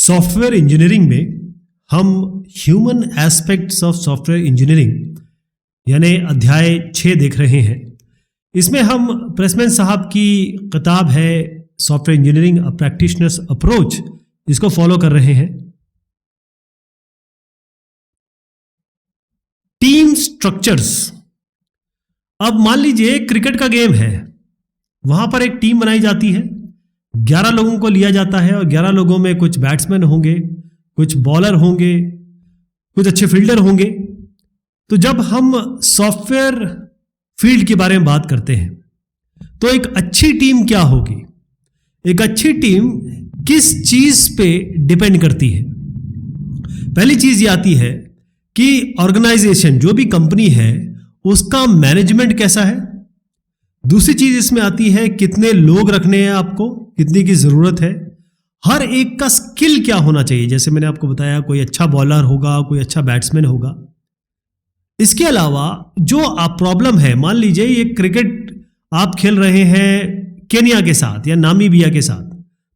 Software engineering में हम human aspects of software engineering यानी अध्याय 6 देख रहे हैं। इसमें हम प्रेसमैन साहब की किताब है सॉफ्टवेयर इंजीनियरिंग अ प्रैक्टिशनर्स अप्रोच, इसको फॉलो कर रहे हैं। Team structures. अब मान लीजिए क्रिकेट का गेम है, वहां पर एक टीम बनाई जाती है, 11 लोगों को लिया जाता है और 11 लोगों में कुछ बैट्समैन होंगे, कुछ बॉलर होंगे, कुछ अच्छे फील्डर होंगे। तो जब हम सॉफ्टवेयर फील्ड के बारे में बात करते हैं तो एक अच्छी टीम क्या होगी? एक अच्छी टीम किस चीज पे डिपेंड करती है? पहली चीज ये आती है कि ऑर्गेनाइजेशन, जो भी कंपनी है उसका मैनेजमेंट कैसा है। दूसरी चीज इसमें आती है कितने लोग रखने हैं आपको, कितने की जरूरत है, हर एक का स्किल क्या होना चाहिए। जैसे मैंने आपको बताया, कोई अच्छा बॉलर होगा, कोई अच्छा बैट्समैन होगा। इसके अलावा जो आप प्रॉब्लम है, मान लीजिए ये क्रिकेट आप खेल रहे हैं केन्या के साथ या नामीबिया के साथ,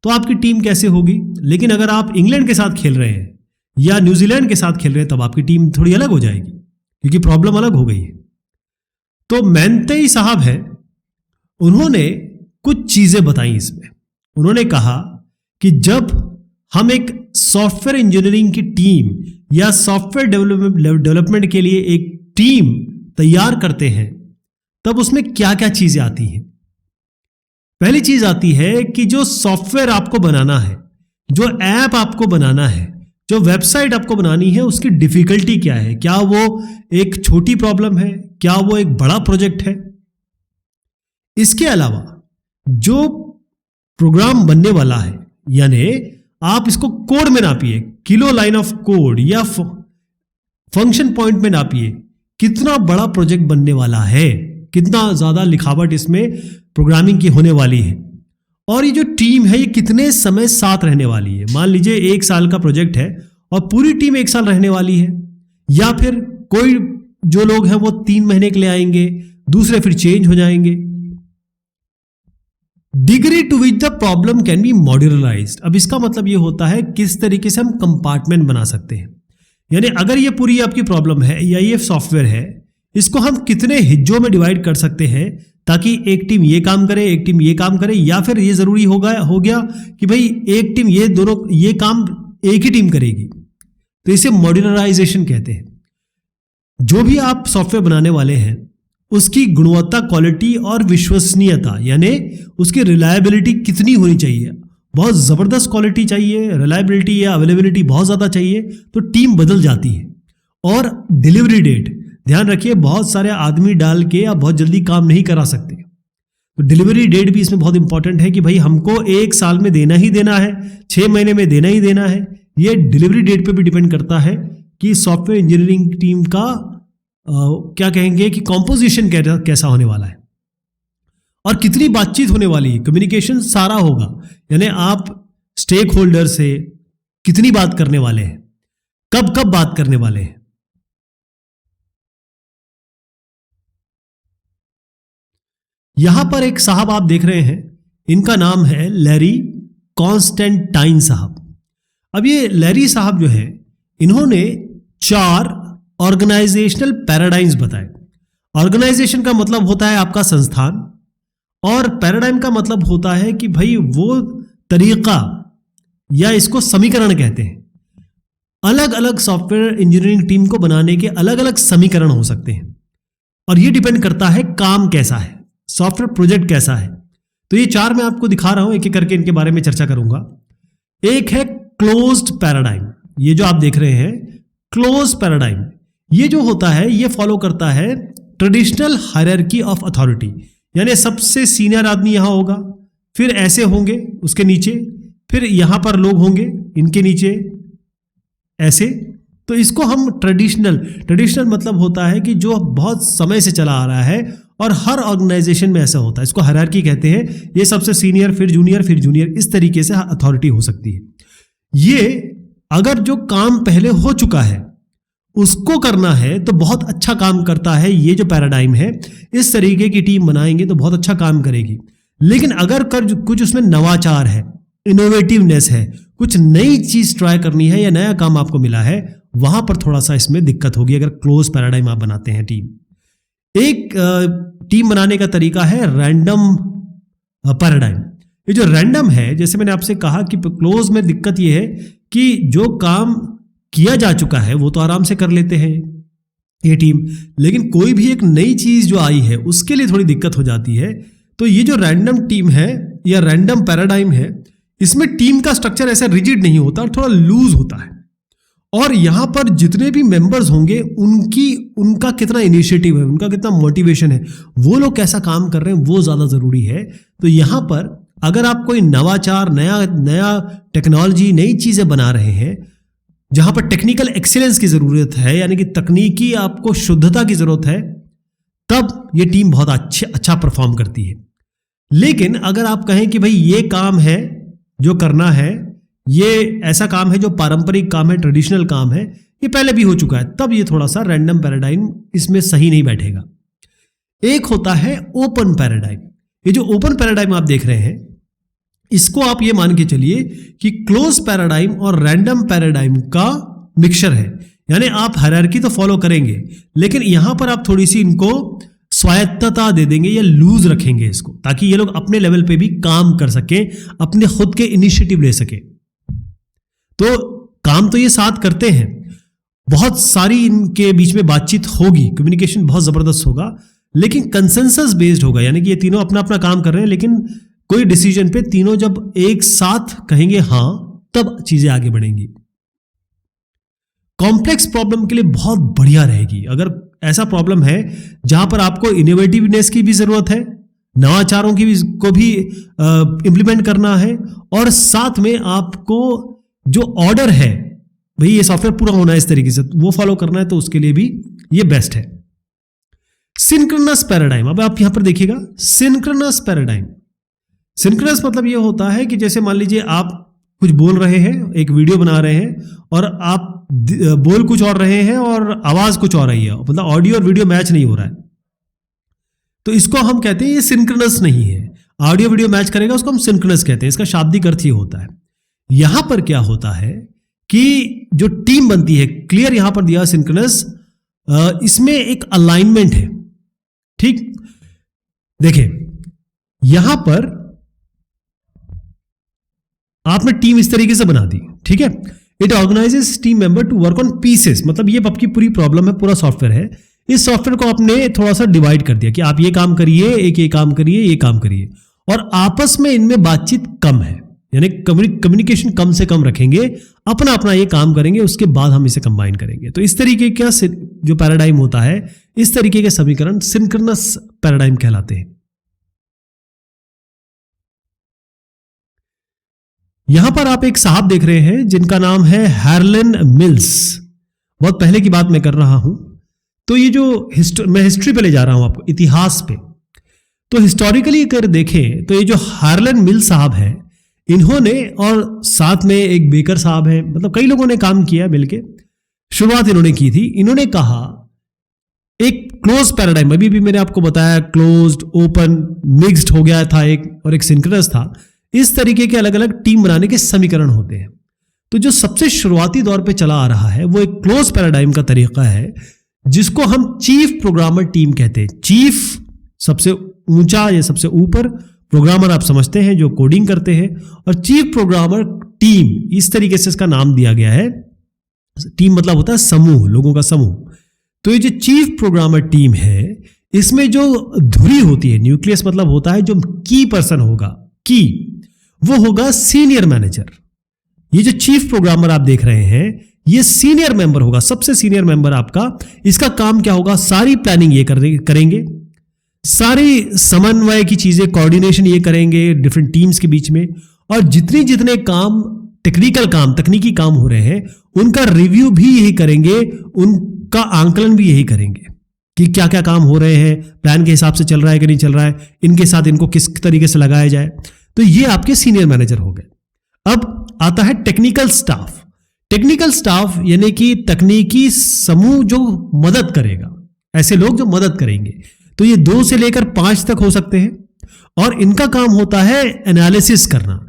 तो आपकी टीम कैसे होगी। लेकिन अगर आप इंग्लैंड के साथ खेल रहे हैं या न्यूजीलैंड के साथ खेल रहे हैं, तब आपकी टीम थोड़ी अलग हो जाएगी क्योंकि प्रॉब्लम अलग हो गई है। तो मैंतेई साहब है, उन्होंने कुछ चीजें बताई इसमें। उन्होंने कहा कि जब हम एक सॉफ्टवेयर इंजीनियरिंग की टीम या सॉफ्टवेयर डेवलपमेंट के लिए एक टीम तैयार करते हैं, तब उसमें क्या क्या चीजें आती हैं। पहली चीज आती है कि जो सॉफ्टवेयर आपको बनाना है, जो ऐप आपको बनाना है, जो वेबसाइट आपको बनानी है, उसकी डिफिकल्टी क्या है। क्या वो एक छोटी प्रॉब्लम है, क्या वो एक बड़ा प्रोजेक्ट है। इसके अलावा जो प्रोग्राम बनने वाला है, यानी आप इसको कोड में नापिए, किलो लाइन ऑफ कोड या फंक्शन पॉइंट में नापिए, कितना बड़ा प्रोजेक्ट बनने वाला है, कितना ज्यादा लिखावट इसमें प्रोग्रामिंग की होने वाली है। और ये जो टीम है ये कितने समय साथ रहने वाली है। मान लीजिए 1 साल का प्रोजेक्ट है और पूरी टीम 1 साल रहने वाली है, या फिर कोई जो लोग हैं वो 3 महीने के लिए आएंगे, दूसरे फिर चेंज हो जाएंगे। Degree to which the problem can be modularised. अब इसका मतलब ये होता है किस तरीके से हम कंपार्टमेंट बना सकते हैं। यानी अगर ये पूरी आपकी प्रॉब्लम है या ये सॉफ्टवेयर है, इसको हम कितने हिस्सों में डिवाइड कर सकते हैं ताकि एक टीम ये काम करे, एक टीम ये काम करे, या फिर ये जरूरी हो गया कि भाई एक टीम ये काम एक ही टीम करेगी। तो इसे मॉड्यूलराइजेशन कहते हैं। जो भी आप सॉफ्टवेयर बनाने वाले हैं उसकी गुणवत्ता, क्वालिटी और विश्वसनीयता, यानी उसकी रिलायबिलिटी कितनी होनी चाहिए। बहुत जबरदस्त क्वालिटी चाहिए, रिलायबिलिटी या अवेलेबिलिटी बहुत ज्यादा चाहिए, तो टीम बदल जाती है। और डिलीवरी डेट, ध्यान रखिए, बहुत सारे आदमी डाल के आप बहुत जल्दी काम नहीं करा सकते। तो डिलीवरी डेट भी इसमें बहुत इंपॉर्टेंट है कि भाई हमको 1 साल में देना ही देना है, 6 महीने में देना ही देना है। ये डिलीवरी डेट पे भी डिपेंड करता है कि सॉफ्टवेयर इंजीनियरिंग टीम का क्या कहेंगे कि कॉम्पोजिशन कैसा होने वाला है और कितनी बातचीत होने वाली है। कम्युनिकेशन सारा होगा, यानी आप स्टेक होल्डर से कितनी बात करने वाले हैं, कब कब बात करने वाले हैं। यहां पर एक साहब आप देख रहे हैं, इनका नाम है लैरी कॉन्स्टेंटाइन साहब। अब ये लैरी साहब जो है, इन्होंने 4 ऑर्गेनाइजेशनल पैराडाइम्स बताए। ऑर्गेनाइजेशन का मतलब होता है आपका संस्थान, और पैराडाइम का मतलब होता है कि भाई वो तरीका, या इसको समीकरण कहते हैं। अलग अलग सॉफ्टवेयर इंजीनियरिंग टीम को बनाने के अलग अलग समीकरण हो सकते हैं, और ये डिपेंड करता है काम कैसा है, सॉफ्टवेयर प्रोजेक्ट कैसा है। तो ये 4 मैं आपको दिखा रहा हूं, एक एक करके इनके बारे में चर्चा करूंगा। एक है क्लोज्ड पैराडाइम। ये जो आप देख रहे हैं क्लोज्ड पैराडाइम, ये जो होता है ये फॉलो करता है ट्रेडिशनल हायरार्की ऑफ अथॉरिटी, यानी सबसे सीनियर आदमी यहां होगा, फिर ऐसे होंगे उसके नीचे, फिर यहां पर लोग होंगे इनके नीचे ऐसे। तो इसको हम ट्रेडिशनल मतलब होता है कि जो बहुत समय से चला आ रहा है और हर ऑर्गेनाइजेशन में ऐसा होता है, इसको हायरार्की कहते हैं। ये सबसे सीनियर, फिर जूनियर, इस तरीके से अथॉरिटी हो सकती है। ये अगर जो काम पहले हो चुका है उसको करना है तो बहुत अच्छा काम करता है ये जो पैराडाइम है। इस तरीके की टीम बनाएंगे तो बहुत अच्छा काम करेगी। लेकिन अगर कुछ उसमें नवाचार है, इनोवेटिवनेस है, कुछ नई चीज ट्राई करनी है या नया काम आपको मिला है, वहां पर थोड़ा सा इसमें दिक्कत होगी अगर क्लोज पैराडाइम आप बनाते हैं टीम। एक टीम बनाने का तरीका है रैंडम पैराडाइम। ये जो रैंडम है, जैसे मैंने आपसे कहा कि क्लोज में दिक्कत ये है कि जो काम किया जा चुका है वो तो आराम से कर लेते हैं ये टीम, लेकिन कोई भी एक नई चीज जो आई है उसके लिए थोड़ी दिक्कत हो जाती है। तो ये जो रैंडम टीम है या रैंडम पैराडाइम है, इसमें टीम का स्ट्रक्चर ऐसा रिजिड नहीं होता और थोड़ा लूज होता है, और यहां पर जितने भी मेंबर्स होंगे उनका कितना इनिशिएटिव है, उनका कितना मोटिवेशन है, वो लोग कैसा काम कर रहे हैं, वो ज्यादा जरूरी है। तो यहां पर अगर आप कोई नवाचार, नया टेक्नोलॉजी, नई चीजें बना रहे हैं जहां पर टेक्निकल एक्सीलेंस की जरूरत है, यानी कि तकनीकी आपको शुद्धता की जरूरत है, तब ये टीम बहुत अच्छा परफॉर्म करती है। लेकिन अगर आप कहें कि भाई ये काम है जो करना है, ये ऐसा काम है जो पारंपरिक काम है, ट्रेडिशनल काम है, ये पहले भी हो चुका है, तब ये थोड़ा सा रैंडम पैराडाइम इसमें सही नहीं बैठेगा। एक होता है ओपन पैराडाइम। ये जो ओपन पैराडाइम आप देख रहे हैं, इसको आप ये मान के चलिए कि क्लोज पैराडाइम और रैंडम पैराडाइम का मिक्सचर है। यानी आप हायरार्की तो फॉलो करेंगे, लेकिन यहां पर आप थोड़ी सी इनको स्वायत्तता दे देंगे या लूज रखेंगे इसको, ताकि ये लोग अपने लेवल पे भी काम कर सकें, अपने खुद के इनिशिएटिव ले सके। तो काम तो ये साथ करते हैं, बहुत सारी इनके बीच में बातचीत होगी, कम्युनिकेशन बहुत जबरदस्त होगा, लेकिन कंसेंसस बेस्ड होगा। यानी कि ये तीनों अपना अपना काम कर रहे हैं, लेकिन कोई डिसीजन पे तीनों जब एक साथ कहेंगे हां, तब चीजें आगे बढ़ेंगी। कॉम्प्लेक्स प्रॉब्लम के लिए बहुत बढ़िया रहेगी। अगर ऐसा प्रॉब्लम है जहां पर आपको इनोवेटिवनेस की भी जरूरत है, नवाचारों की को भी इंप्लीमेंट करना है, और साथ में आपको जो ऑर्डर है, भाई ये सॉफ्टवेयर पूरा होना है इस तरीके से, वो फॉलो करना है, तो उसके लिए भी ये बेस्ट है। सिंक्रोनस पैराडाइम, अब आप यहां पर देखिएगा, सिंक्रोनस पैराडाइम। सिंक्रोनस मतलब ये होता है कि जैसे मान लीजिए आप कुछ बोल रहे हैं, एक वीडियो बना रहे हैं, और आप बोल कुछ और रहे हैं और आवाज कुछ और रही है, मतलब ऑडियो और वीडियो मैच नहीं हो रहा है, तो इसको हम कहते हैं ये सिंक्रोनस नहीं है। ऑडियो वीडियो मैच करेगा उसको हम सिंक्रोनस कहते हैं, इसका शाब्दिक अर्थ ये होता है। यहां पर क्या होता है कि जो टीम बनती है, क्लियर यहां पर दिया सिंक्रोनस, इसमें एक अलाइनमेंट है। ठीक, देखिए यहां पर आपने टीम इस तरीके से बना दी, ठीक है। It organises team member to work on pieces, मतलब ये आपकी पूरी प्रॉब्लम है, पूरा सॉफ्टवेयर है। इस सॉफ्टवेयर को आपने थोड़ा सा डिवाइड कर दिया कि आप ये काम करिए, एक ये काम करिए, ये काम करिए, और आपस में इनमें बातचीत कम है, यानी कम्युनिकेशन कम से कम रखेंगे, अपना अपना ये काम करेंगे, उसके बाद हम इसे कंबाइन करेंगे। तो इस तरीके का जो पैराडाइम होता है, इस तरीके के समीकरण सिंक्रोनस पैराडाइम कहलाते हैं। यहां पर आप एक साहब देख रहे हैं जिनका नाम है हार्लन मिल्स। बहुत पहले की बात मैं कर रहा हूं, तो ये जो मैं हिस्ट्री पे ले जा रहा हूं आपको, इतिहास पे। तो हिस्टोरिकली अगर देखें तो ये जो हार्लन मिल्स साहब है, इन्होंने, और साथ में एक बेकर साहब है, मतलब कई लोगों ने काम किया मिलके, शुरुआत इन्होंने की थी। इन्होंने कहा एक क्लोज पैराडाइम, अभी भी मैंने आपको बताया क्लोज्ड, ओपन, मिक्स्ड हो गया था एक, और एक सिंक्रोनस था। इस तरीके के अलग अलग टीम बनाने के समीकरण होते हैं। तो जो सबसे शुरुआती दौर पे चला आ रहा है वो एक क्लोज पैराडाइम का तरीका है, जिसको हम चीफ प्रोग्रामर टीम कहते हैं। चीफ सबसे ऊंचा या सबसे ऊपर, प्रोग्रामर आप समझते हैं जो कोडिंग करते हैं, और चीफ प्रोग्रामर टीम, इस तरीके से इसका नाम दिया गया है। टीम मतलब होता है समूह, लोगों का समूह। तो ये जो चीफ प्रोग्रामर टीम है, इसमें जो धुरी होती है, न्यूक्लियस मतलब होता है जो की पर्सन होगा, की, वो होगा सीनियर मैनेजर। ये जो चीफ प्रोग्रामर आप देख रहे हैं, ये सीनियर मेंबर होगा, सबसे सीनियर मेंबर आपका। इसका काम क्या होगा, सारी प्लानिंग ये करेंगे, सारी समन्वय की चीजें, कोऑर्डिनेशन ये करेंगे डिफरेंट टीम्स के बीच में, और जितने काम, तकनीकी काम हो रहे हैं, उनका रिव्यू भी यही करेंगे, उनका आंकलन भी यही करेंगे कि क्या क्या काम हो रहे हैं, प्लान के हिसाब से चल रहा है कि नहीं चल रहा है, इनके साथ इनको किस तरीके से लगाया जाए। तो ये आपके सीनियर मैनेजर हो गए। अब आता है टेक्निकल स्टाफ। टेक्निकल स्टाफ यानी कि तकनीकी समूह जो मदद करेगा, ऐसे लोग जो मदद करेंगे। तो ये 2 से लेकर 5 तक हो सकते हैं, और इनका काम होता है एनालिसिस करना।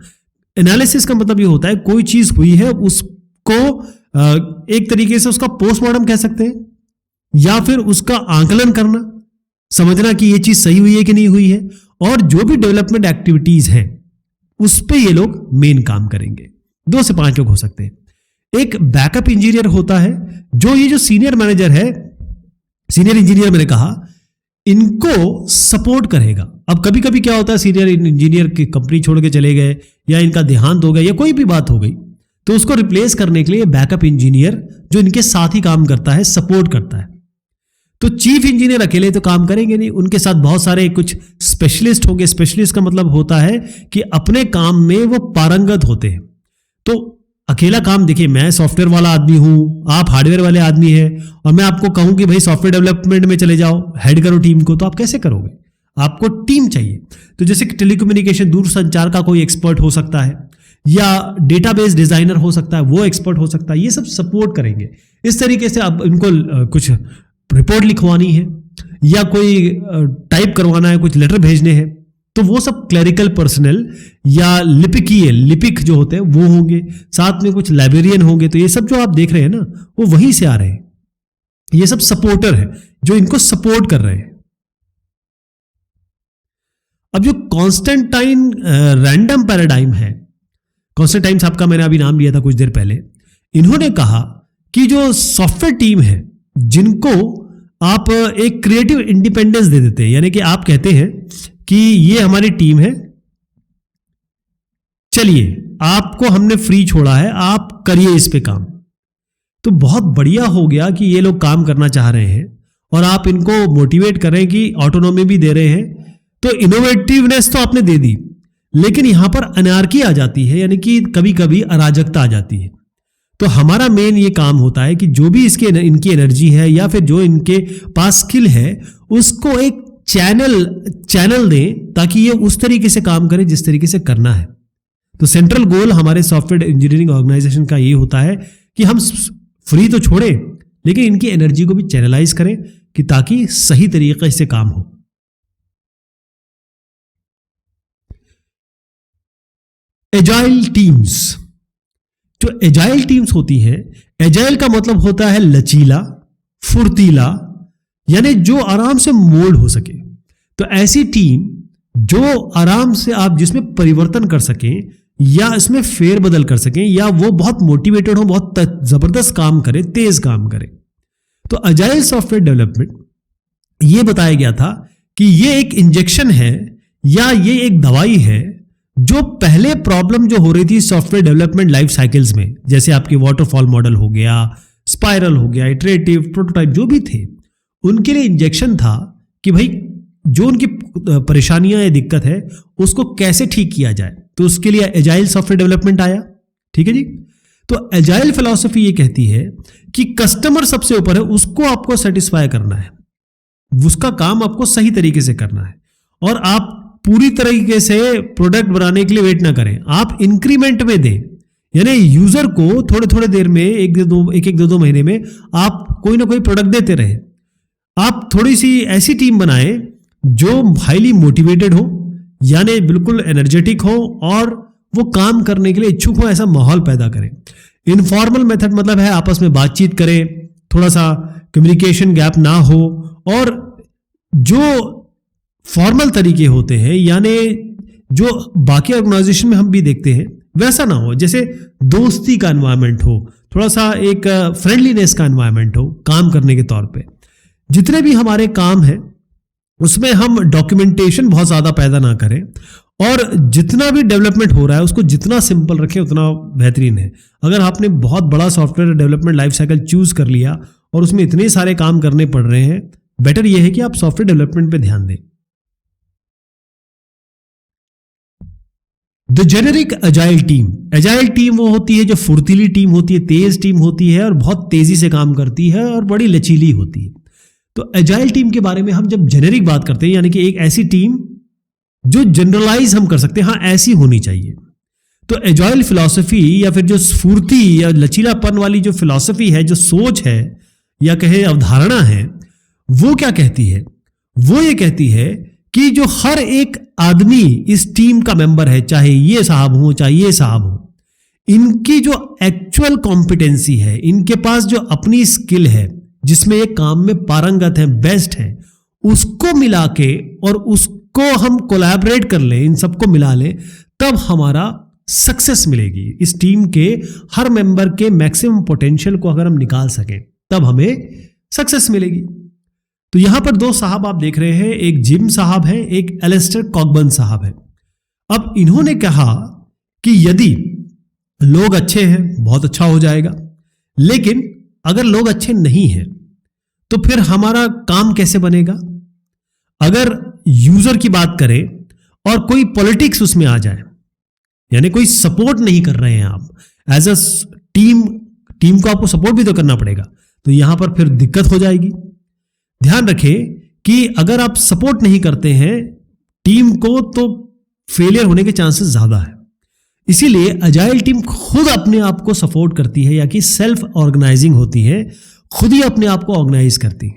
एनालिसिस का मतलब ये होता है कोई चीज हुई है उसको एक तरीके से उसका पोस्टमार्टम कह सकते हैं, या फिर उसका आंकलन करना, समझना कि ये चीज सही हुई है कि नहीं हुई है, और जो भी डेवलपमेंट एक्टिविटीज हैं उस पे ये लोग मेन काम करेंगे। 2 से 5 लोग हो सकते हैं। एक बैकअप इंजीनियर होता है, जो ये जो सीनियर मैनेजर है, सीनियर इंजीनियर मैंने कहा, इनको सपोर्ट करेगा। अब कभी कभी क्या होता है, सीनियर इंजीनियर की कंपनी छोड़ के चले गए या इनका देहांत हो गया या कोई भी बात हो गई, तो उसको रिप्लेस करने के लिए बैकअप इंजीनियर जो इनके साथ ही काम करता है, सपोर्ट करता है। तो चीफ इंजीनियर अकेले तो काम करेंगे नहीं, उनके साथ बहुत सारे कुछ स्पेशलिस्ट होंगे। स्पेशलिस्ट का मतलब होता है कि अपने काम में वो पारंगत होते हैं। तो अकेला काम, देखिए मैं सॉफ्टवेयर वाला आदमी हूं, आप हार्डवेयर वाले आदमी हैं, और मैं आपको कहूं कि भाई सॉफ्टवेयर डेवलपमेंट में चले जाओ, हेड करो टीम को, तो आप कैसे करोगे? आपको टीम चाहिए। तो जैसे कि टेलीकम्युनिकेशन, दूर संचार का कोई एक्सपर्ट हो सकता है, या डेटाबेस डिजाइनर हो सकता है, वो एक्सपर्ट हो सकता है, ये सब सपोर्ट करेंगे। इस तरीके से अब इनको कुछ रिपोर्ट लिखवानी है या कोई टाइप करवाना है, कुछ लेटर भेजने हैं, तो वो सब क्लरिकल पर्सनल या लिपिक जो होते हैं वो होंगे। साथ में कुछ लाइब्रेरियन होंगे। तो ये सब जो आप देख रहे हैं ना, वो वहीं से आ रहे हैं। ये सब सपोर्टर है जो इनको सपोर्ट कर रहे हैं। अब जो कॉन्स्टेंटाइन रैंडम पैराडाइम है, कॉन्स्टेंटाइन साहब का मैंने अभी नाम लिया था कुछ देर पहले, इन्होंने कहा कि जो सॉफ्टवेयर टीम है जिनको आप एक क्रिएटिव इंडिपेंडेंस दे देते हैं, यानी कि आप कहते हैं कि ये हमारी टीम है, चलिए आपको हमने फ्री छोड़ा है, आप करिए इस पे काम, तो बहुत बढ़िया हो गया कि ये लोग काम करना चाह रहे हैं और आप इनको मोटिवेट कर रहे हैं कि ऑटोनॉमी भी दे रहे हैं। तो इनोवेटिवनेस तो आपने दे दी, लेकिन यहां पर अनार्की आ जाती है, यानी कि कभी कभी अराजकता आ जाती है। तो हमारा मेन ये काम होता है कि जो भी इनकी एनर्जी है या फिर जो इनके पास स्किल है, उसको एक चैनल दें ताकि ये उस तरीके से काम करे जिस तरीके से करना है। तो सेंट्रल गोल हमारे सॉफ्टवेयर इंजीनियरिंग ऑर्गेनाइजेशन का ये होता है कि हम फ्री तो छोड़ें, लेकिन इनकी एनर्जी को भी चैनलाइज करें कि ताकि सही तरीके से काम हो। एजाइल टीम्स, जो एजाइल टीम्स होती हैं, एजाइल का मतलब होता है लचीला, फुर्तीला, यानी जो आराम से मोल्ड हो सके। तो ऐसी टीम जो आराम से आप जिसमें परिवर्तन कर सकें या इसमें फेरबदल कर सकें, या वो बहुत मोटिवेटेड हो, बहुत जबरदस्त काम करे, तेज काम करे। तो अजाइल सॉफ्टवेयर डेवलपमेंट ये बताया गया था कि ये एक इंजेक्शन है या ये एक दवाई है जो पहले प्रॉब्लम जो हो रही थी सॉफ्टवेयर डेवलपमेंट लाइफ साइकिल्स में, जैसे आपकी वाटरफॉल मॉडल हो गया, स्पाइरल हो गया, इटरेटिव, प्रोटोटाइप, जो भी थे, उनके लिए इंजेक्शन था कि भाई जो उनकी परेशानियां या दिक्कत है उसको कैसे ठीक किया जाए। तो उसके लिए एजाइल सॉफ्टवेयर डेवलपमेंट आया। ठीक है जी। तो एजाइल फिलॉसफी ये कहती है कि कस्टमर सबसे ऊपर है, उसको आपको सेटिस्फाई करना है, उसका काम आपको सही तरीके से करना है, और आप पूरी तरीके से प्रोडक्ट बनाने के लिए वेट ना करें, आप इंक्रीमेंट में दें, यानी यूजर को थोड़े थोड़े देर में एक दो महीने में आप कोई ना कोई प्रोडक्ट देते रहे। आप थोड़ी सी ऐसी टीम बनाएं जो हाईली मोटिवेटेड हो, यानी बिल्कुल एनर्जेटिक हो और वो काम करने के लिए इच्छुक हो, ऐसा माहौल पैदा करें। इनफॉर्मल मेथड मतलब है आपस में बातचीत करें, थोड़ा सा कम्युनिकेशन गैप ना हो, और जो फॉर्मल तरीके होते हैं यानी जो बाकी ऑर्गेनाइजेशन में हम भी देखते हैं वैसा ना हो, जैसे दोस्ती का एनवायरनमेंट हो, थोड़ा सा एक फ्रेंडलीनेस का एनवायरनमेंट हो काम करने के तौर पे। जितने भी हमारे काम हैं उसमें हम डॉक्यूमेंटेशन बहुत ज़्यादा पैदा ना करें, और जितना भी डेवलपमेंट हो रहा है उसको जितना सिंपल रखें उतना बेहतरीन है। अगर आपने बहुत बड़ा software development life cycle choose कर लिया और उसमें इतने सारे काम करने पड़ रहे हैं, बेटर यह है कि आप सॉफ्टवेयर डेवलपमेंट पे ध्यान दें। The generic agile team, agile team वो होती है जो फुर्तीली टीम होती है, तेज टीम होती है और बहुत तेजी से काम करती है और बड़ी लचीली होती है। तो अजाइल टीम के बारे में हम जब जेनेरिक बात करते हैं, यानी कि एक ऐसी टीम जो जनरलाइज हम कर सकते हैं, हाँ ऐसी होनी चाहिए। तो अजाइल फिलॉसफी या फिर जो स्फूर्ति या लचीलापन वाली जो फिलॉसफी है, जो सोच है या कहे अवधारणा है, वो क्या कहती है? वो ये कहती है कि जो हर एक आदमी इस टीम का मेंबर है, चाहे ये साहब हो चाहे ये साहब हो, इनकी जो एक्चुअल कॉम्पिटेंसी है, इनके पास जो अपनी स्किल है, जिसमें ये काम में पारंगत है, बेस्ट है, उसको मिला के और उसको हम कोलैबोरेट कर लें, इन सबको मिला लें, तब हमारा सक्सेस मिलेगी। इस टीम के हर मेंबर के मैक्सिमम पोटेंशियल को अगर हम निकाल सकें तब हमें सक्सेस मिलेगी। तो यहां पर दो साहब आप देख रहे हैं, एक जिम साहब है, एक एलिस्टर कॉकबर्न साहब है। अब इन्होंने कहा कि यदि लोग अच्छे हैं बहुत अच्छा हो जाएगा, लेकिन अगर लोग अच्छे नहीं हैं तो फिर हमारा काम कैसे बनेगा। अगर यूजर की बात करें और कोई पॉलिटिक्स उसमें आ जाए, यानी कोई सपोर्ट नहीं कर रहे हैं आप एज अ टीम को आपको सपोर्ट भी तो करना पड़ेगा, तो यहां पर फिर दिक्कत हो जाएगी। ध्यान रखें कि अगर आप सपोर्ट नहीं करते हैं टीम को तो फेलियर होने के चांसेस ज्यादा है। इसीलिए अजाइल टीम खुद अपने आप को सपोर्ट करती है, या कि सेल्फ ऑर्गेनाइजिंग होती है, खुद ही अपने आप को ऑर्गेनाइज करती है।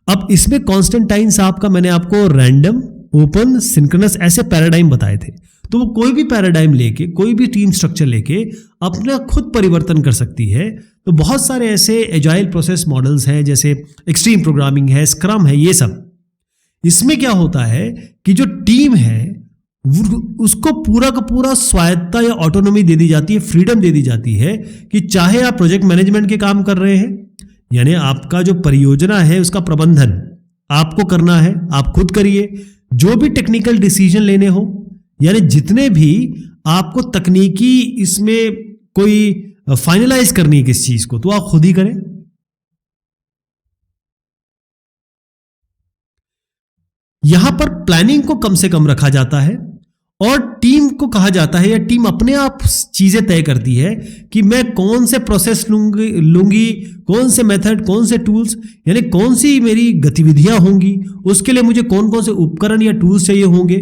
अब इसमें कॉन्स्टेंटाइन साहब का मैंने आपको रैंडम, ओपन, सिंक्रोनस ऐसे पैराडाइम बताए थे। तो वो कोई भी पैराडाइम लेके, कोई भी टीम स्ट्रक्चर लेके अपना खुद परिवर्तन कर सकती है। तो बहुत सारे ऐसे एजाइल प्रोसेस मॉडल्स हैं, जैसे एक्सट्रीम प्रोग्रामिंग है, स्क्रम है, ये सब। इसमें क्या होता है कि जो टीम है उसको पूरा का पूरा स्वायत्ता या ऑटोनॉमी दे दी जाती है, फ्रीडम दे दी जाती है कि चाहे आप प्रोजेक्ट मैनेजमेंट के काम कर रहे हैं, यानी आपका जो परियोजना है उसका प्रबंधन आपको करना है, आप खुद करिए। जो भी टेक्निकल डिसीजन लेने हो, यानी जितने भी आपको तकनीकी इसमें कोई फाइनलाइज करनी है किस चीज को, तो आप खुद ही करें। यहां पर प्लानिंग को कम से कम रखा जाता है और टीम को कहा जाता है, या टीम अपने आप चीजें तय करती है कि मैं कौन से प्रोसेस लूंगी, कौन से मेथड, कौन से टूल्स, यानी कौन सी मेरी गतिविधियां होंगी, उसके लिए मुझे कौन कौन से उपकरण या टूल्स चाहिए होंगे।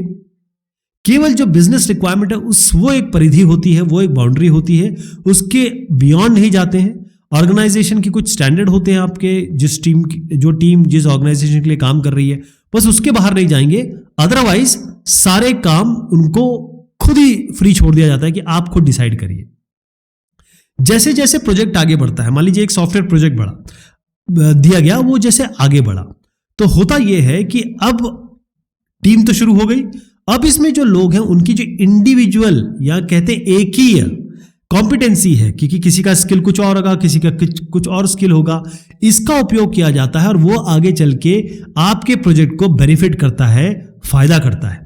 केवल जो बिजनेस रिक्वायरमेंट है वो एक परिधि होती है, वो एक बाउंड्री होती है, उसके बियॉन्ड नहीं जाते हैं। ऑर्गेनाइजेशन की कुछ स्टैंडर्ड होते हैं आपके, जो टीम जिस ऑर्गेनाइजेशन के लिए काम कर रही है, बस उसके बाहर नहीं जाएंगे। अदरवाइज सारे काम उनको खुद ही फ्री छोड़ दिया जाता है कि आप खुद डिसाइड करिए। जैसे जैसे प्रोजेक्ट आगे बढ़ता है, मान लीजिए एक सॉफ्टवेयर प्रोजेक्ट दिया गया, वो जैसे आगे बढ़ा तो होता यह है कि अब टीम तो शुरू हो गई। अब इसमें जो लोग हैं उनकी जो इंडिविजुअल या कहते हैं एक ही कॉम्पिटेंसी है, क्योंकि किसी का स्किल कुछ और होगा, किसी का कुछ और स्किल होगा, इसका उपयोग किया जाता है और वो आगे चल के आपके प्रोजेक्ट को बेनिफिट करता है, फायदा करता है।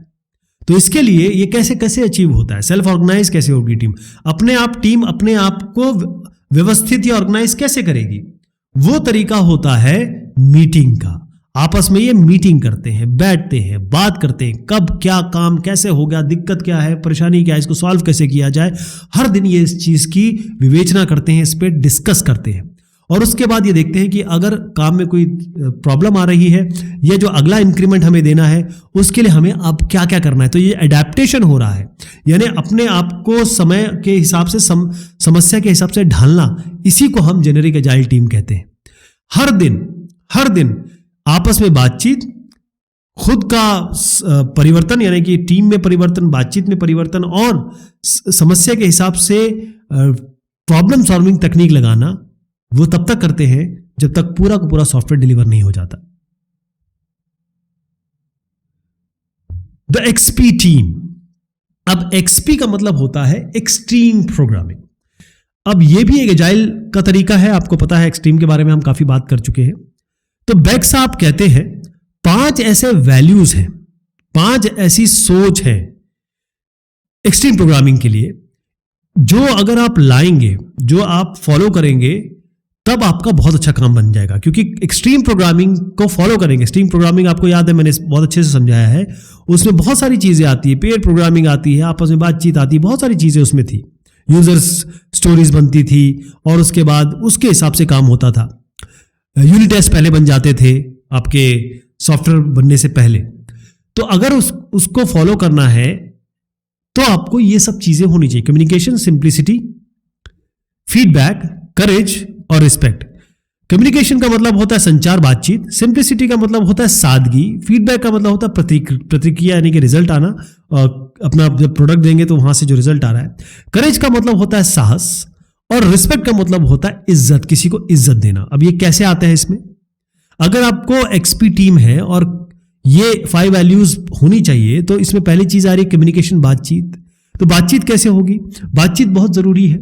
तो इसके लिए ये कैसे कैसे अचीव होता है, सेल्फ ऑर्गेनाइज कैसे होगी टीम, टीम अपने आप को व्यवस्थित या ऑर्गेनाइज कैसे करेगी। वो तरीका होता है मीटिंग का। आपस में ये मीटिंग करते हैं, बैठते हैं, बात करते हैं, कब क्या काम कैसे हो गया, दिक्कत क्या है, परेशानी क्या है, इसको सॉल्व कैसे किया जाए। हर दिन ये इस चीज की विवेचना करते हैं, इस पर डिस्कस करते हैं और उसके बाद ये देखते हैं कि अगर काम में कोई प्रॉब्लम आ रही है या जो अगला इंक्रीमेंट हमें देना है उसके लिए हमें अब क्या क्या करना है। तो ये एडेप्टेशन हो रहा है, यानी अपने आप को समय के हिसाब से, समस्या के हिसाब से ढालना, इसी को हम जेनेरिक एजाइल टीम कहते हैं। हर दिन आपस में बातचीत, खुद का परिवर्तन, यानी कि टीम में परिवर्तन, बातचीत में परिवर्तन और समस्या के हिसाब से प्रॉब्लम सॉल्विंग तकनीक लगाना, वो तब तक करते हैं जब तक पूरा का पूरा सॉफ्टवेयर डिलीवर नहीं हो जाता। The XP team. अब एक्सपी का मतलब होता है एक्सट्रीम प्रोग्रामिंग। अब यह भी एक एजाइल का तरीका है, आपको पता है एक्सट्रीम के बारे में हम काफी बात कर चुके हैं। तो बेक साहब कहते हैं 5 ऐसे वैल्यूज हैं, 5 ऐसी सोच है एक्सट्रीम प्रोग्रामिंग के लिए, जो अगर आप लाएंगे, जो आप फॉलो करेंगे, तब आपका बहुत अच्छा काम बन जाएगा। क्योंकि एक्सट्रीम प्रोग्रामिंग को फॉलो करेंगे, एक्सट्रीम प्रोग्रामिंग आपको याद है मैंने बहुत अच्छे से समझाया है, उसमें बहुत सारी चीजें आती है, पेयर प्रोग्रामिंग आती है, आपस में बातचीत आती है, बहुत सारी चीजें उसमें थी, यूजर्स स्टोरीज बनती थी और उसके बाद उसके हिसाब से काम होता था। यूनिट टेस्ट पहले बन जाते थे आपके सॉफ्टवेयर बनने से पहले। तो अगर उसको फॉलो करना है तो आपको ये सब चीजें होनी चाहिए, कम्युनिकेशन, सिंप्लिसिटी, फीडबैक, करेज और रिस्पेक्ट। कम्युनिकेशन का मतलब होता है संचार, बातचीत। सिंप्लिसिटी का मतलब होता है सादगी। फीडबैक का मतलब होता है प्रतिक्रिया यानी कि रिजल्ट आना, और अपना जब प्रोडक्ट देंगे तो वहां से जो रिजल्ट आ रहा है। करेज का मतलब होता है साहस, और रिस्पेक्ट का मतलब होता है इज्जत, किसी को इज्जत देना। अब ये कैसे आता है इसमें? अगर आपको एक्सपी टीम है और ये 5 वैल्यूज होनी चाहिए, तो इसमें पहली चीज आ रही है कम्युनिकेशन, बातचीत। तो बातचीत कैसे होगी? बातचीत बहुत जरूरी है,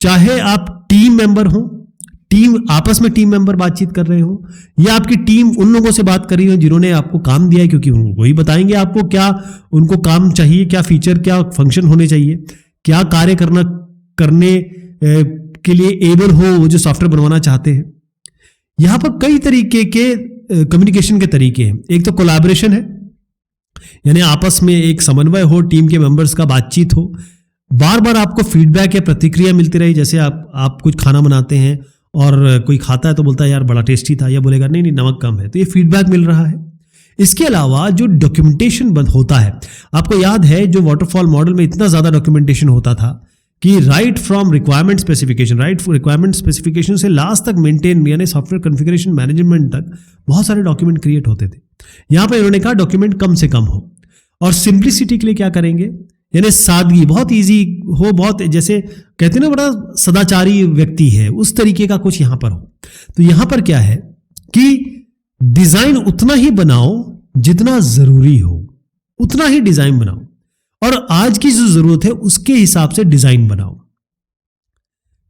चाहे आप टीम मेंबर हो, टीम आपस में टीम मेंबर बातचीत कर रहे हो, या आपकी टीम उन लोगों से बात कर रही हो जिन्होंने आपको काम दिया है, क्योंकि वही बताएंगे आपको क्या उनको काम चाहिए, क्या फीचर, क्या फंक्शन होने चाहिए, क्या कार्य करने के लिए एबल हो वो जो सॉफ्टवेयर बनवाना चाहते हैं। यहां पर कई तरीके के कम्युनिकेशन के तरीके हैं। एक तो कोलैबोरेशन है, यानी आपस में एक समन्वय हो, टीम के मेंबर्स का बातचीत हो, बार बार आपको फीडबैक या प्रतिक्रिया मिलती रही। जैसे आप कुछ खाना बनाते हैं और कोई खाता है तो बोलता है यार बड़ा टेस्टी था, या बोलेगा नहीं नहीं नमक कम है, तो ये फीडबैक मिल रहा है। इसके अलावा जो डॉक्यूमेंटेशन होता है, आपको याद है जो वाटरफॉल मॉडल में इतना ज्यादा डॉक्यूमेंटेशन होता था कि राइट फ्रॉम रिक्वायरमेंट स्पेसिफिकेशन से लास्ट तक मेंटेन यानी सॉफ्टवेयर कॉन्फ़िगरेशन मैनेजमेंट तक बहुत सारे डॉक्यूमेंट क्रिएट होते थे। यहां पर इन्होंने कहा डॉक्यूमेंट कम से कम हो। और सिंप्लिसिटी के लिए क्या करेंगे, यानी सादगी, बहुत इजी हो, बहुत जैसे कहते हैं ना बड़ा सदाचारी व्यक्ति है, उस तरीके का कुछ यहां पर हो। तो यहां पर क्या है कि डिजाइन उतना ही बनाओ जितना जरूरी हो, उतना ही डिजाइन बनाओ, और आज की जो जरूरत है उसके हिसाब से डिजाइन बनाओ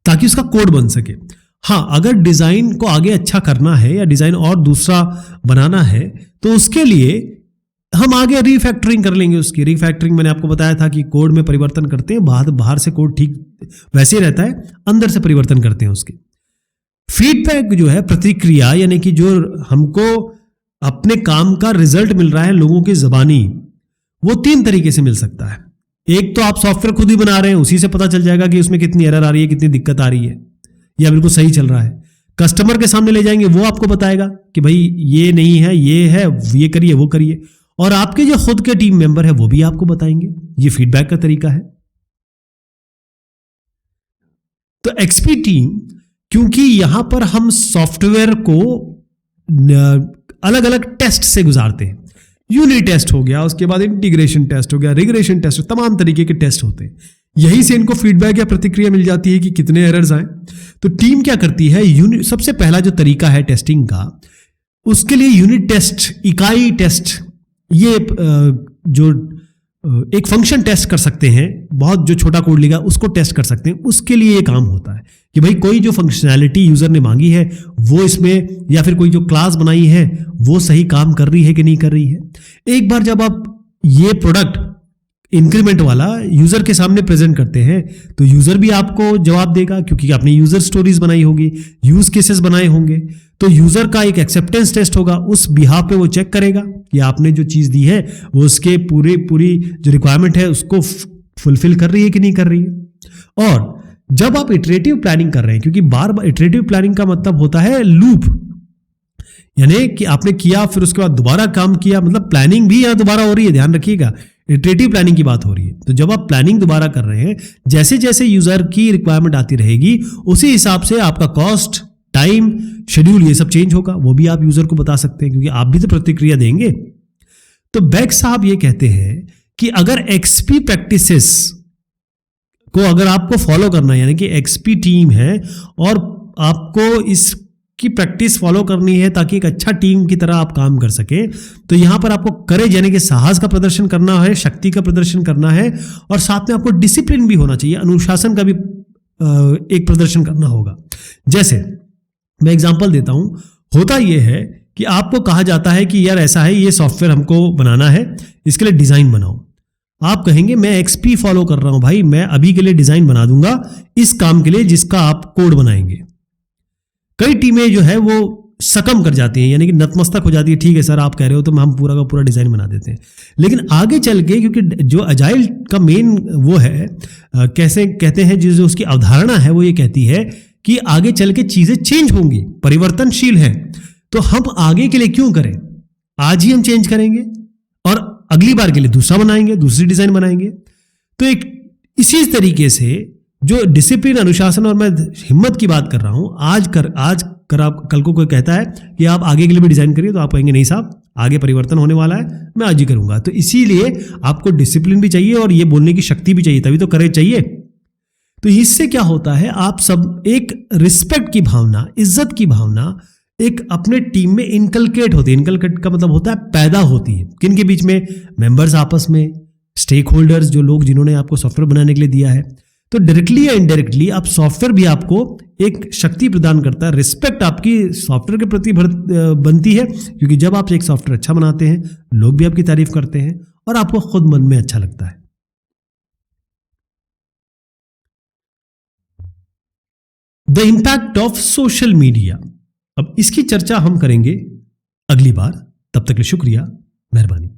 ताकि उसका कोड बन सके। हाँ, अगर डिजाइन को आगे अच्छा करना है या डिजाइन और दूसरा बनाना है तो उसके लिए हम आगे रीफैक्टरिंग कर लेंगे। उसकी रीफैक्टरिंग मैंने आपको बताया था कि कोड में परिवर्तन करते हैं, बाहर से कोड ठीक वैसे ही रहता है, अंदर से परिवर्तन करते हैं उसके। फीडबैक जो है प्रतिक्रिया, यानी कि जो हमको अपने काम का रिजल्ट मिल रहा है लोगों की ज़बानी, वो 3 तरीके से मिल सकता है। एक तो आप सॉफ्टवेयर खुद ही बना रहे हैं, उसी से पता चल जाएगा कि उसमें कितनी एरर आ रही है, कितनी दिक्कत आ रही है, या बिल्कुल सही चल रहा है। कस्टमर के सामने ले जाएंगे, वो आपको बताएगा कि भाई ये नहीं है, ये करिए, वो करिए। और आपके जो खुद के टीम मेंबर है वो भी आपको बताएंगे। ये फीडबैक का तरीका है। तो एक्सपी टीम, क्योंकि यहां पर हम सॉफ्टवेयर को अलग अलग टेस्ट से गुजारते हैं, यूनिट टेस्ट हो गया, उसके बाद इंटीग्रेशन टेस्ट हो गया, रिग्रेशन टेस्ट, तमाम तरीके के टेस्ट होते हैं। यहीं से इनको फीडबैक या प्रतिक्रिया मिल जाती है कि कितने एरर्स आए। तो टीम क्या करती है, यूनिट, सबसे पहला जो तरीका है टेस्टिंग का, उसके लिए यूनिट टेस्ट, इकाई टेस्ट, ये जो एक फंक्शन टेस्ट कर सकते हैं, बहुत जो छोटा कोड लिखा उसको टेस्ट कर सकते हैं। उसके लिए ये काम होता है कि भाई कोई जो फंक्शनैलिटी यूजर ने मांगी है वो इसमें, या फिर कोई जो क्लास बनाई है वो सही काम कर रही है कि नहीं कर रही है। एक बार जब आप ये प्रोडक्ट इंक्रीमेंट वाला यूजर के सामने प्रेजेंट करते हैं तो यूजर भी आपको जवाब देगा, क्योंकि आपने यूजर स्टोरीज बनाई होगी, यूज केसेस बनाए होंगे। तो यूजर का एक एक्सेप्टेंस टेस्ट होगा, उस बिहाफ पे वो चेक करेगा कि आपने जो चीज दी है वो उसके पूरी जो रिक्वायरमेंट है उसको फुलफिल कर रही है कि नहीं कर रही है। और जब आप इटरेटिव प्लानिंग कर रहे हैं, क्योंकि बार बार इटरेटिव प्लानिंग का मतलब होता है लूप, यानी कि आपने किया फिर उसके बाद दोबारा काम किया, मतलब प्लानिंग भी यहां दोबारा हो रही है, ध्यान रखिएगा, इटरेटिव प्लानिंग की बात हो रही है। तो जब आप प्लानिंग दोबारा कर रहे हैं, जैसे जैसे यूजर की रिक्वायरमेंट आती रहेगी उसी हिसाब से आपका कॉस्ट, टाइम, शेड्यूल, ये सब चेंज होगा। वो भी आप यूजर को बता सकते हैं, क्योंकि आप भी तो प्रतिक्रिया देंगे। तो बैक साहब ये कहते हैं कि अगर एक्सपी प्रैक्टिसेस को अगर आपको फॉलो करना है, यानी कि एक्सपी टीम है और आपको इसकी प्रैक्टिस फॉलो करनी है ताकि एक अच्छा टीम की तरह आप काम कर सके, तो यहां पर आपको करेज यानी कि साहस का प्रदर्शन करना है, शक्ति का प्रदर्शन करना है, और साथ में आपको डिसिप्लिन भी होना चाहिए, अनुशासन का भी एक प्रदर्शन करना होगा। जैसे मैं एग्जांपल देता हूं, होता यह है कि आपको कहा जाता है कि यार ऐसा है, ये सॉफ्टवेयर हमको बनाना है, इसके लिए डिजाइन बनाओ। आप कहेंगे मैं एक्सपी फॉलो कर रहा हूं भाई, मैं अभी के लिए डिजाइन बना दूंगा इस काम के लिए जिसका आप कोड बनाएंगे। कई टीमें जो है वो सकम कर जाती हैं, यानी कि नतमस्तक हो जाती है, ठीक है सर आप कह रहे हो तो हम पूरा का पूरा डिजाइन बना देते हैं। लेकिन आगे चल के, क्योंकि जो अजाइल का मेन वो है, कैसे कहते हैं, जो उसकी अवधारणा है वो ये कहती है कि आगे चल के चीजें चेंज होंगी, परिवर्तनशील है, तो हम आगे के लिए क्यों करें, आज ही हम चेंज करेंगे और अगली बार के लिए दूसरा बनाएंगे, दूसरी डिजाइन बनाएंगे। तो एक इसी तरीके से जो डिसिप्लिन, अनुशासन, और मैं हिम्मत की बात कर रहा हूं, आज कर आप कल को कोई कहता है कि आप आगे के लिए भी डिजाइन करिए, तो आप कहेंगे नहीं साहब, आगे परिवर्तन होने वाला है, मैं आज ही करूंगा। तो इसीलिए आपको डिसिप्लिन भी चाहिए और ये बोलने की शक्ति भी चाहिए, तभी तो करेज चाहिए। तो इससे क्या होता है, आप सब एक रिस्पेक्ट की भावना, इज्जत की भावना एक अपने टीम में इनकलकेट होती है। इनकलकेट का मतलब होता है पैदा होती है। किन के बीच में? मेंबर्स आपस में, स्टेक होल्डर्स, जो लोग जिन्होंने आपको सॉफ्टवेयर बनाने के लिए दिया है। तो डायरेक्टली या इनडायरेक्टली आप सॉफ्टवेयर भी आपको एक शक्ति प्रदान करता है, रिस्पेक्ट आपकी सॉफ्टवेयर के प्रति बनती है, क्योंकि जब आप एक सॉफ्टवेयर अच्छा बनाते हैं, लोग भी आपकी तारीफ करते हैं और आपको खुद मन में अच्छा लगता है। The impact of social media, अब इसकी चर्चा हम करेंगे अगली बार। तब तक के लिए शुक्रिया, मेहरबानी।